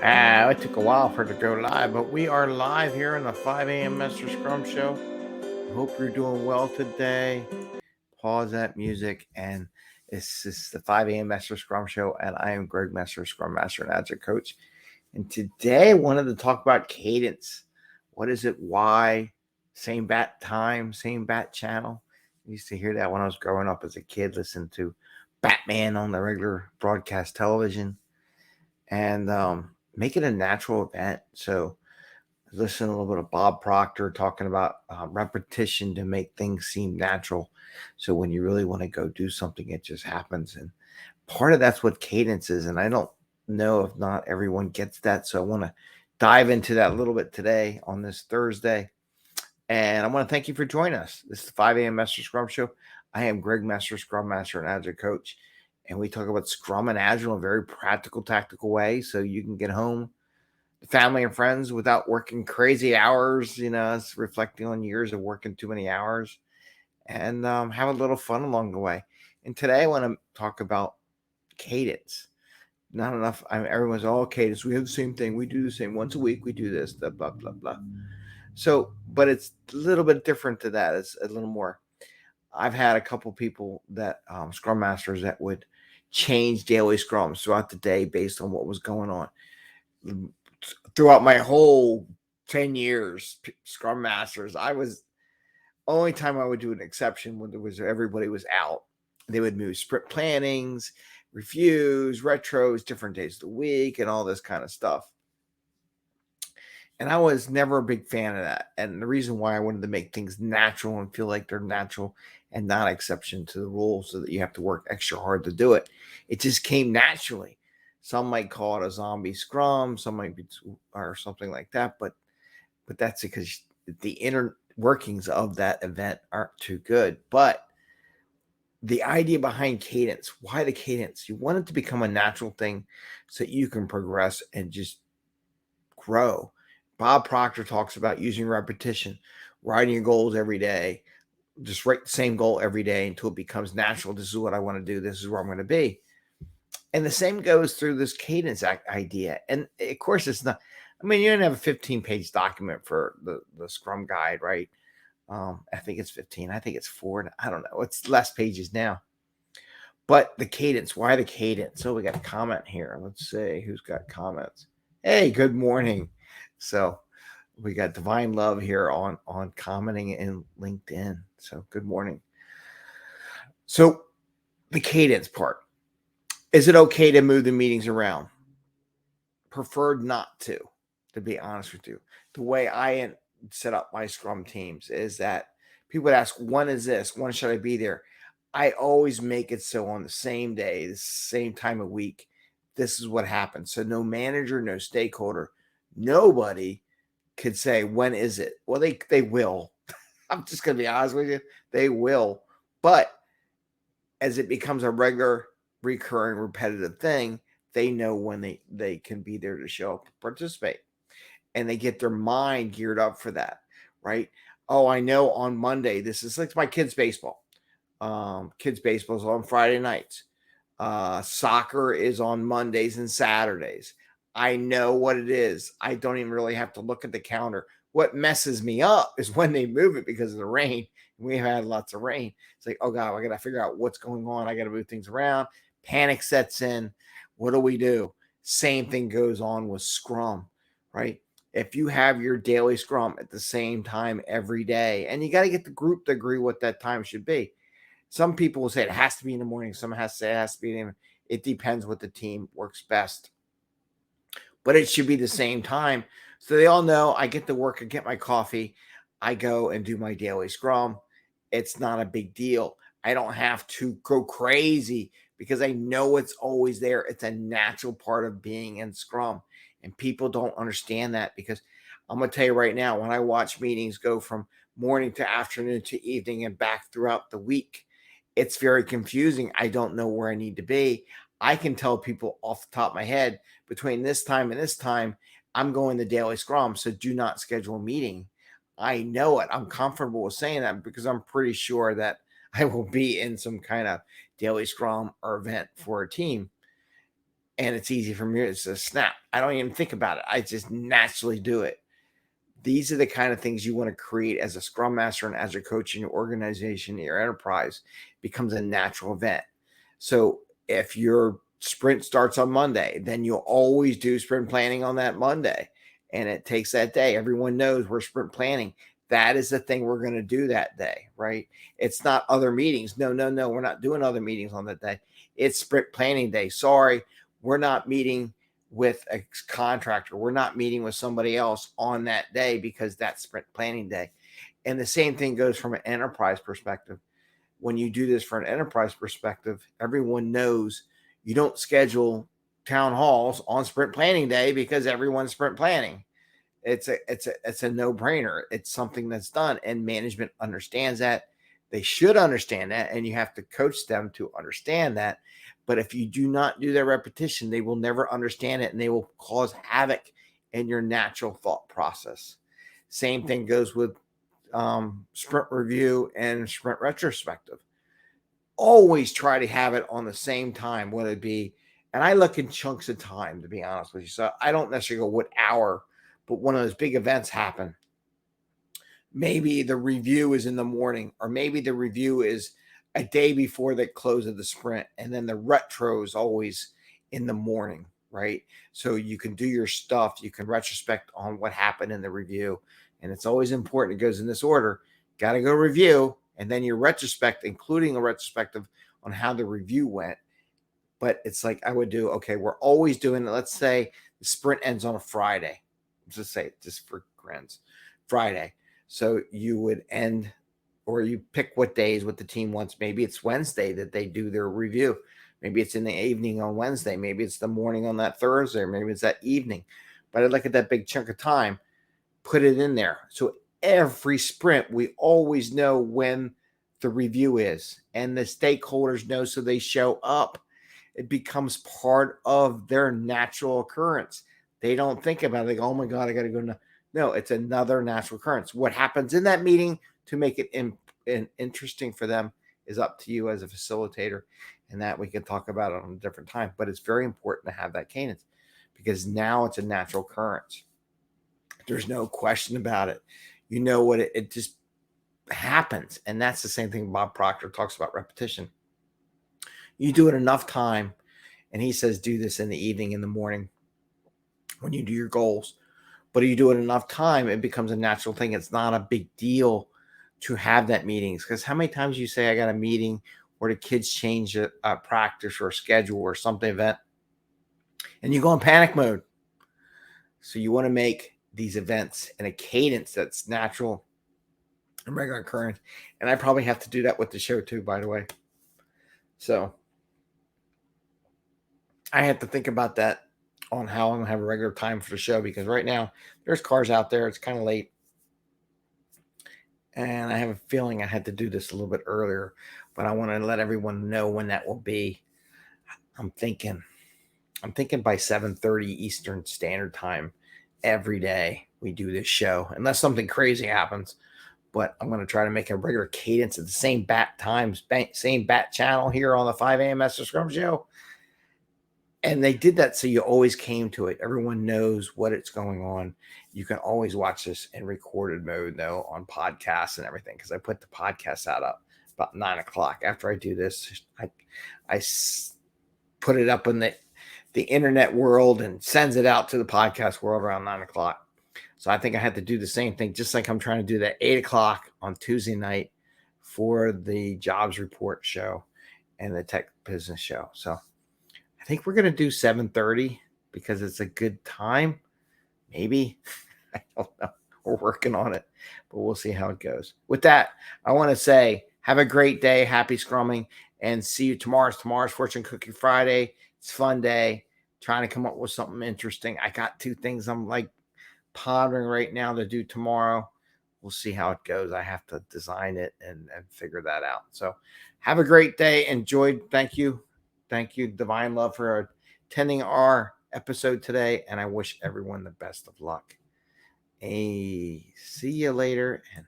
It took a while for it to go live, but we are live here in the 5 a.m. Mester Scrum Show. Hope you're doing well today. Pause that music, and this is the 5 a.m. Mester Scrum Show, and I am Greg Mester, Scrum Master and Agile Coach. And today I wanted to talk about cadence. What is it? Why? Same bat time, same bat channel. I used to hear that when I was growing up as a kid, listening to Batman on the regular broadcast television. And make it a natural event. So listen to a little bit of Bob Proctor talking about repetition to make things seem natural. So when you really want to go do something, it just happens. And part of that's what cadence is. And I don't know if not everyone gets that. So I want to dive into that a little bit today on this Thursday. And I want to thank you for joining us. This is the 5 a.m. Mester Scrum Show. I am Greg Mester, Scrum Master and Agile Coach. And we talk about Scrum and Agile in a very practical, tactical way so you can get home to family and friends without working crazy hours. It's reflecting on years of working too many hours and have a little fun along the way. And today I want to talk about cadence. Not enough. Everyone's all cadence. We have the same thing. We do the same once a week. We do this, blah, blah, blah, blah. So, but it's a little bit different to that. It's a little more. I've had a couple people that Scrum Masters that would change daily scrums throughout the day based on what was going on. Throughout my whole 10 years, Scrum Masters, only time I would do an exception when everybody was out. They would move sprint plannings, reviews, retros, different days of the week, and all this kind of stuff. And I was never a big fan of that. And the reason why I wanted to make things natural and feel like they're natural and not exception to the rules so that you have to work extra hard to do it. It just came naturally. Some might call it a zombie scrum, some might be or something like that, but that's because the inner workings of that event aren't too good. But the idea behind cadence, why the cadence? You want it to become a natural thing so that you can progress and just grow. Bob Proctor talks about using repetition, writing your goals every day. Just write the same goal every day until it becomes natural. This is what I want to do. This is where I'm going to be. And the same goes through this cadence idea. And of course, it's not, you don't have a 15-page document for the Scrum guide, right? I think it's 15. I think it's 4. I don't know. It's less pages now. But the cadence, why the cadence? So we got a comment here. Let's see who's got comments. Hey, good morning. So we got Divine Love here on commenting in LinkedIn. So good morning. So the cadence part. Is it okay to move the meetings around? Preferred not to be honest with you. The way I set up my Scrum teams is that people would ask, when is this? When should I be there? I always make it so on the same day, the same time of week, this is what happens. So no manager, no stakeholder, nobody could say, when is it? Well, they will. I'm just going to be honest with you. They will. But as it becomes a regular, recurring, repetitive thing, they know when they can be there to show up, participate. And they get their mind geared up for that, right? Oh, I know on Monday, this is like my kids' baseball. Kids' baseball is on Friday nights. Soccer is on Mondays and Saturdays. I know what it is. I don't even really have to look at the calendar. What messes me up is when they move it because of the rain. We had lots of rain. It's like, oh God, I got to figure out what's going on. I got to move things around. Panic sets in. What do we do? Same thing goes on with Scrum, right? If you have your daily Scrum at the same time every day, and you got to get the group to agree what that time should be. Some people will say it has to be in the morning. Some has to say it has to be in the evening. It depends what the team works best. But it should be the same time. So they all know I get to work, I get my coffee, I go and do my daily Scrum. It's not a big deal. I don't have to go crazy because I know it's always there. It's a natural part of being in Scrum. And people don't understand that because I'm going to tell you right now, when I watch meetings go from morning to afternoon to evening and back throughout the week, it's very confusing. I don't know where I need to be. I can tell people off the top of my head, between this time and this time, I'm going to daily Scrum, so do not schedule a meeting. I know it. I'm comfortable with saying that because I'm pretty sure that I will be in some kind of daily Scrum or event for a team. And it's easy for me. It's a snap. I don't even think about it. I just naturally do it. These are the kind of things you want to create as a Scrum Master and as a coach in your organization, your enterprise. It becomes a natural event. So if your sprint starts on Monday, then you'll always do sprint planning on that Monday. And it takes that day. Everyone knows we're sprint planning. That is the thing we're going to do that day, right? It's not other meetings. No. We're not doing other meetings on that day. It's sprint planning day. Sorry, we're not meeting with a contractor. We're not meeting with somebody else on that day because that's sprint planning day. And the same thing goes from an enterprise perspective. When you do this for an enterprise perspective, everyone knows you don't schedule town halls on sprint planning day because everyone's sprint planning. It's a no-brainer. It's something that's done, and management understands that. They should understand that, and you have to coach them to understand that. But if you do not do their repetition, they will never understand it, and they will cause havoc in your natural thought process. Same thing goes with sprint review and sprint retrospective. Always try to have it on the same time, whether it be, and I look in chunks of time, to be honest with you. So I don't necessarily go what hour, but when those big events happen, maybe the review is in the morning, or maybe the review is a day before the close of the sprint, and then the retro is always in the morning, right? So you can do your stuff, you can retrospect on what happened in the review, and it's always important. It goes in this order. Got to go review, and then your retrospect, including a retrospective on how the review went. But it's like I would do, okay, we're always doing, let's say the sprint ends on a Friday. Let's just say, just for grins, Friday. So you would end, or you pick what days, what the team wants. Maybe it's Wednesday that they do their review. Maybe it's in the evening on Wednesday. Maybe it's the morning on that Thursday, or maybe it's that evening. But I'd look at that big chunk of time, put it in there. So every sprint, we always know when the review is, and the stakeholders know, so they show up. It becomes part of their natural occurrence. They don't think about it. They go, oh my God, I got to go now. No, it's another natural occurrence. What happens in that meeting to make it interesting for them is up to you as a facilitator, and that we can talk about it on a different time. But it's very important to have that cadence, because now it's a natural occurrence. There's no question about it. You know what? It just happens. And that's the same thing Bob Proctor talks about, repetition. You do it enough time, and he says do this in the evening, in the morning, when you do your goals. But you do it enough time, it becomes a natural thing. It's not a big deal to have that meetings, because how many times you say I got a meeting where the kids change a practice or a schedule or something event, and you go in panic mode. So you want to make these events in a cadence that's natural and regular occurrence. And I probably have to do that with the show too, by the way. So I have to think about that on how I'm going to have a regular time for the show, because right now there's cars out there. It's kind of late. And I have a feeling I had to do this a little bit earlier, but I want to let everyone know when that will be. I'm thinking by 7:30 Eastern Standard Time every day we do this show, unless something crazy happens. But I'm going to try to make a regular cadence at the same bat times, same bat channel here on the 5 a.m. Mester Scrum Show. And they did that so you always came to it. Everyone knows what it's going on. You can always watch this in recorded mode, though, on podcasts and everything, because I put the podcast out up about 9 o'clock. After I do this, I put it up in the internet world and sends it out to the podcast world around 9 o'clock. So I think I had to do the same thing, just like I'm trying to do that 8 o'clock on Tuesday night for the jobs report show and the tech business show. So I think we're going to do 7:30 because it's a good time. Maybe. I don't know. We're working on it, but we'll see how it goes. With that, I want to say have a great day. Happy scrumming, and see you tomorrow. Tomorrow's Fortune Cookie Friday. It's a fun day. Trying to come up with something interesting. I got 2 things I'm like pondering right now to do tomorrow. We'll see how it goes. I have to design it and figure that out. So have a great day. Enjoy. Thank you. Thank you, Divine Love, for attending our episode today. And I wish everyone the best of luck. See you later. And